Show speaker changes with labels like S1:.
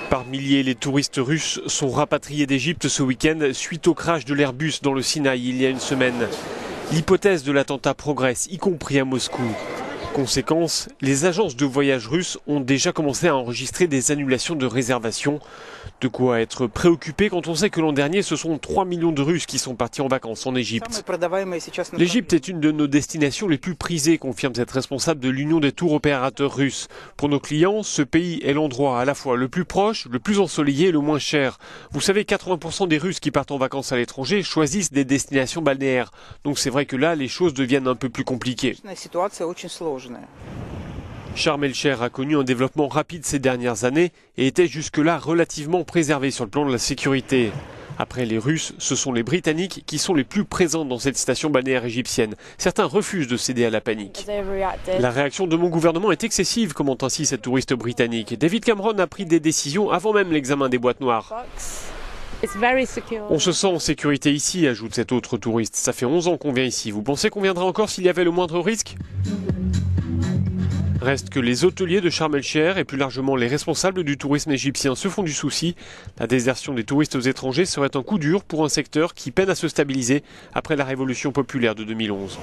S1: Par milliers, les touristes russes sont rapatriés d'Égypte ce week-end suite au crash de l'Airbus dans le Sinaï il y a une semaine. L'hypothèse de l'attentat progresse, y compris à Moscou. Conséquence, les agences de voyage russes ont déjà commencé à enregistrer des annulations de réservations. De quoi être préoccupé quand on sait que l'an dernier, ce sont 3 millions de Russes qui sont partis en vacances en Égypte. L'Égypte est une de nos destinations les plus prisées, confirme cette responsable de l'Union des tours opérateurs russes. Pour nos clients, ce pays est l'endroit à la fois le plus proche, le plus ensoleillé et le moins cher. Vous savez, 80% des Russes qui partent en vacances à l'étranger choisissent des destinations balnéaires. Donc c'est vrai que là, les choses deviennent un peu plus compliquées. Sharm el-Sheikh a connu un développement rapide ces dernières années et était jusque-là relativement préservé sur le plan de la sécurité. Après les Russes, ce sont les Britanniques qui sont les plus présents dans cette station balnéaire égyptienne. Certains refusent de céder à la panique. La réaction de mon gouvernement est excessive, commente ainsi cette touriste britannique. David Cameron a pris des décisions avant même l'examen des boîtes noires. On se sent en sécurité ici, ajoute cet autre touriste. Ça fait 11 ans qu'on vient ici. Vous pensez qu'on viendra encore s'il y avait le moindre risque ? Reste que les hôteliers de Sharm el-Sheikh et plus largement les responsables du tourisme égyptien se font du souci. La désertion des touristes étrangers serait un coup dur pour un secteur qui peine à se stabiliser après la révolution populaire de 2011.